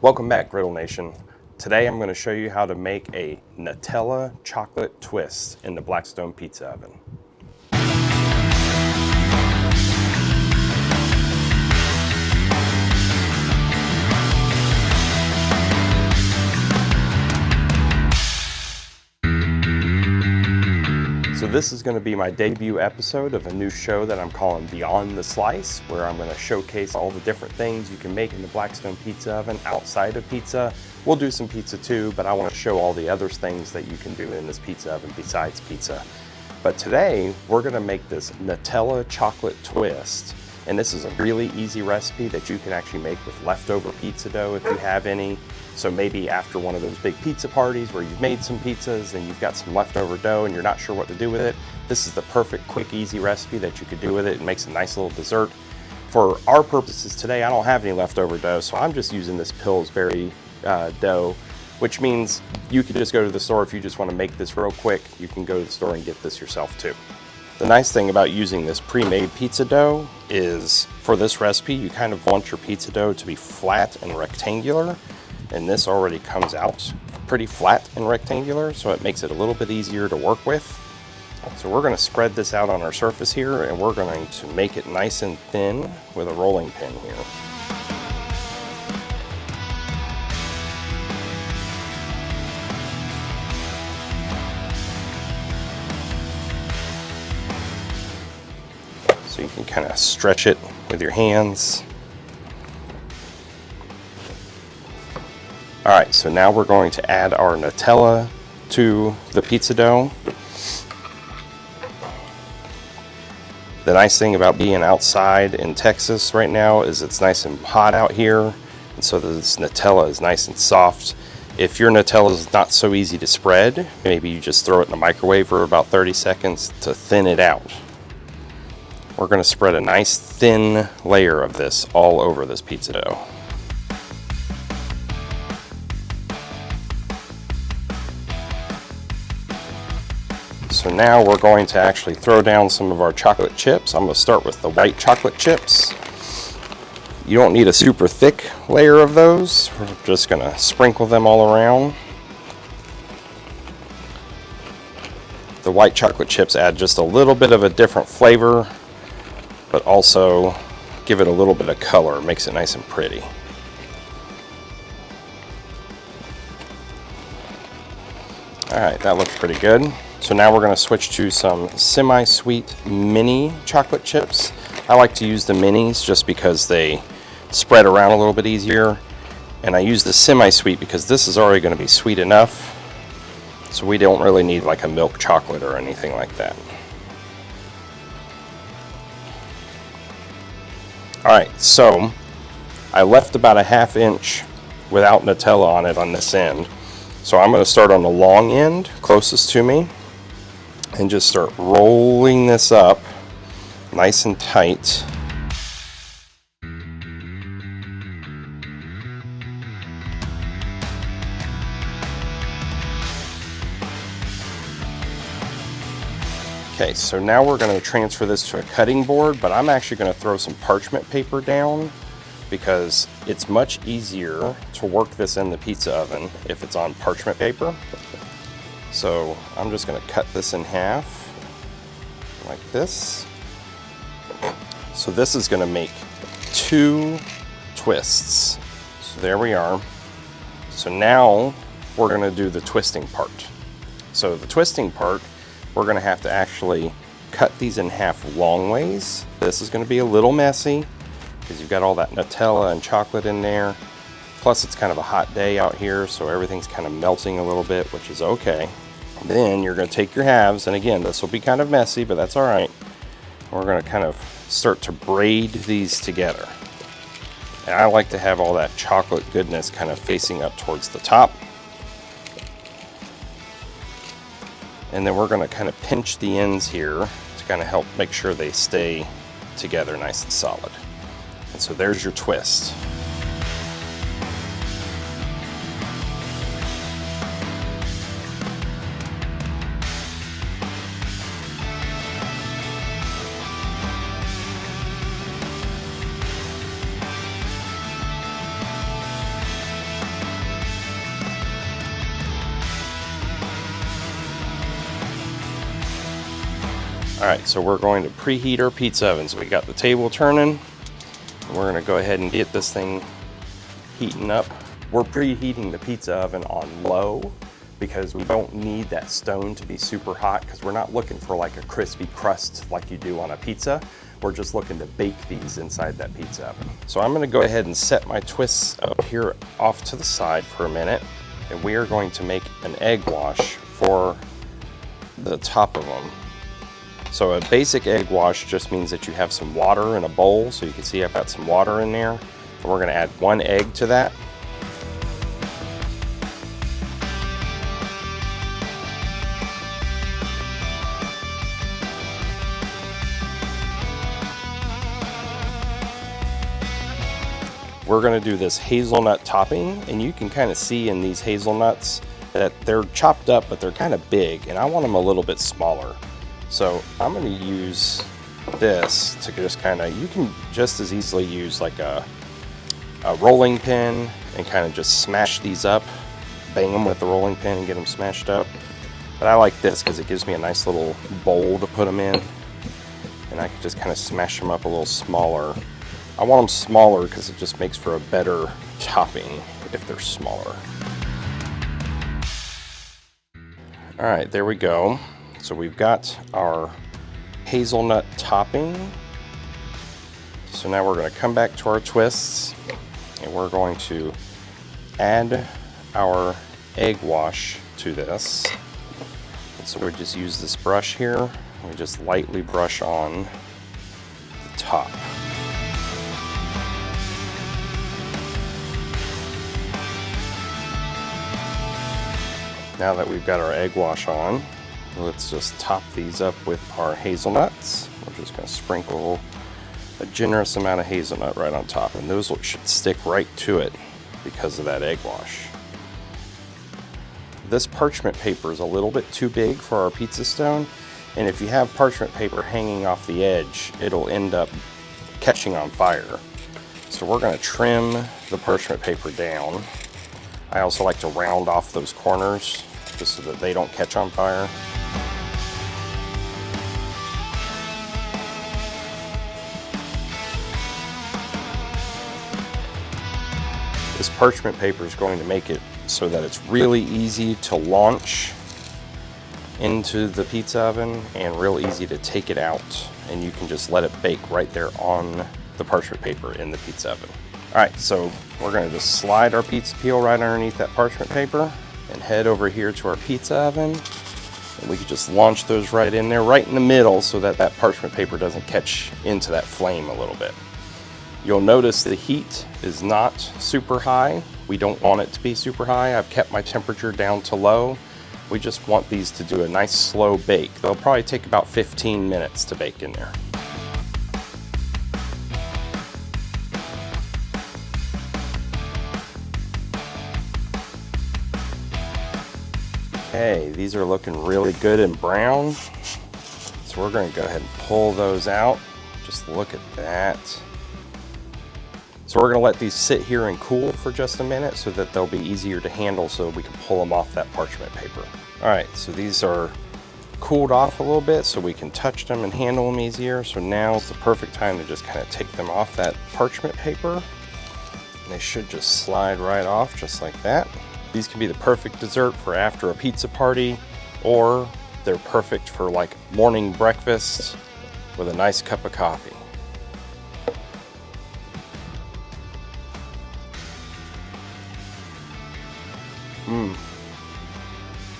Welcome back, Griddle Nation. Today I'm going to show you how to make a Nutella chocolate twist in the Blackstone pizza oven. So this is going to be my debut episode of a new show that I'm calling Beyond the Slice, where I'm going to showcase all the different things you can make in the Blackstone pizza oven outside of pizza. We'll do some pizza too, but I want to show all the other things that you can do in this pizza oven besides pizza. But today we're going to make this Nutella chocolate twist, and this is a really easy recipe that you can actually make with leftover pizza dough if you have any. So maybe after one of those big pizza parties where you've made some pizzas and you've got some leftover dough and you're not sure what to do with it, this is the perfect, quick, easy recipe that you could do with it. It makes a nice little dessert. For our purposes today, I don't have any leftover dough, so I'm just using this Pillsbury dough, which means you could just go to the store if you just want to make this real quick. You can go to the store and get this yourself too. The nice thing about using this pre-made pizza dough is for this recipe, you kind of want your pizza dough to be flat and rectangular. And this already comes out pretty flat and rectangular, so it makes it a little bit easier to work with. So we're going to spread this out on our surface here, and we're going to make it nice and thin with a rolling pin here. So you can kind of stretch it with your hands. All right, so now we're going to add our Nutella to the pizza dough. The nice thing about being outside in Texas right now is it's nice and hot out here, and so this Nutella is nice and soft. If your Nutella is not so easy to spread, maybe you just throw it in the microwave for about 30 seconds to thin it out. We're going to spread a nice thin layer of this all over this pizza dough. So now we're going to actually throw down some of our chocolate chips. I'm going to start with the white chocolate chips. You don't need a super thick layer of those. We're just going to sprinkle them all around. The white chocolate chips add just a little bit of a different flavor, but also give it a little bit of color. It makes it nice and pretty. All right, that looks pretty good. So now we're going to switch to some semi-sweet mini chocolate chips. I like to use the minis just because they spread around a little bit easier. And I use the semi-sweet because this is already going to be sweet enough. So we don't really need like a milk chocolate or anything like that. All right, so I left about a ½ inch without Nutella on it on this end. So I'm going to start on the long end, closest to me, and just start rolling this up nice and tight. Okay, so now we're going to transfer this to a cutting board, but I'm actually going to throw some parchment paper down because it's much easier to work this in the pizza oven if it's on parchment paper. So I'm just going to cut this in half like this. So this is going to make 2 twists. So there we are. So now we're going to do the twisting part. So the twisting part, we're going to have to actually cut these in half long ways. This is going to be a little messy because you've got all that Nutella and chocolate in there. Plus it's kind of a hot day out here, so everything's kind of melting a little bit, which is okay. Then you're going to take your halves, and again, this will be kind of messy, but that's all right. We're going to kind of start to braid these together. And I like to have all that chocolate goodness kind of facing up towards the top. And then we're going to kind of pinch the ends here to kind of help make sure they stay together nice and solid. And so there's your twist. All right, so we're going to preheat our pizza oven. So we got the table turning. And we're gonna go ahead and get this thing heating up. We're preheating the pizza oven on low because we don't need that stone to be super hot, because we're not looking for like a crispy crust like you do on a pizza. We're just looking to bake these inside that pizza oven. So I'm gonna go ahead and set my twists up here off to the side for a minute, and we are going to make an egg wash for the top of them. So a basic egg wash just means that you have some water in a bowl. So you can see I've got some water in there, and we're gonna add 1 egg to that. We're gonna do this hazelnut topping, and you can kind of see in these hazelnuts that they're chopped up, but they're kind of big, and I want them a little bit smaller. So I'm gonna use this to just kind of, you can just as easily use like a rolling pin and kind of just smash these up, bang them with the rolling pin and get them smashed up. But I like this because it gives me a nice little bowl to put them in, and I can just kind of smash them up a little smaller. I want them smaller because it just makes for a better topping if they're smaller. All right, there we go. So we've got our hazelnut topping. So now we're going to come back to our twists, and we're going to add our egg wash to this. And so we just use this brush here. We just lightly brush on the top. Now that we've got our egg wash on, let's just top these up with our hazelnuts. We're just going to sprinkle a generous amount of hazelnut right on top, and those should stick right to it because of that egg wash. This parchment paper is a little bit too big for our pizza stone, and if you have parchment paper hanging off the edge, it'll end up catching on fire. So we're going to trim the parchment paper down. I also like to round off those corners just so that they don't catch on fire. This parchment paper is going to make it so that it's really easy to launch into the pizza oven and real easy to take it out, and you can just let it bake right there on the parchment paper in the pizza oven. All right, so we're gonna just slide our pizza peel right underneath that parchment paper and head over here to our pizza oven. And we can just launch those right in there, right in the middle, so that that parchment paper doesn't catch into that flame a little bit. You'll notice the heat is not super high. We don't want it to be super high. I've kept my temperature down to low. We just want these to do a nice slow bake. They'll probably take about 15 minutes to bake in there. Okay, these are looking really good and brown. So we're going to go ahead and pull those out. Just look at that. So we're going to let these sit here and cool for just a minute so that they'll be easier to handle, so we can pull them off that parchment paper. All right, so these are cooled off a little bit so we can touch them and handle them easier. So now is the perfect time to just kind of take them off that parchment paper. And they should just slide right off just like that. These can be the perfect dessert for after a pizza party, or they're perfect for like morning breakfast with a nice cup of coffee.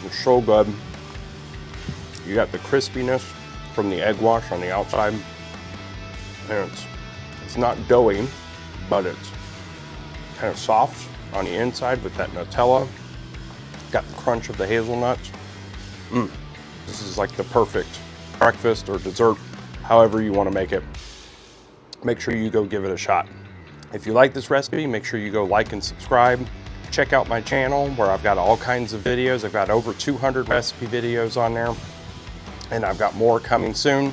They're so good. You got the crispiness from the egg wash on the outside, and it's not doughy, but it's kind of soft on the inside with that Nutella. Got the crunch of the hazelnuts. This is like the perfect breakfast or dessert, however you want to make it. Make sure you go give it a shot. If you like this recipe, make sure you go like and subscribe. Check out my channel where I've got all kinds of videos. I've got over 200 recipe videos on there, and I've got more coming soon.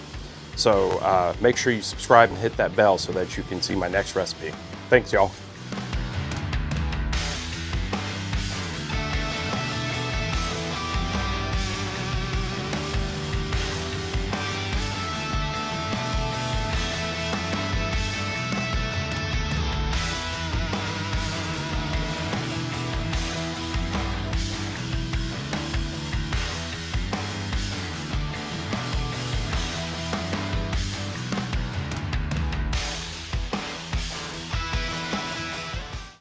So make sure you subscribe and hit that bell so that you can see my next recipe. Thanks, y'all.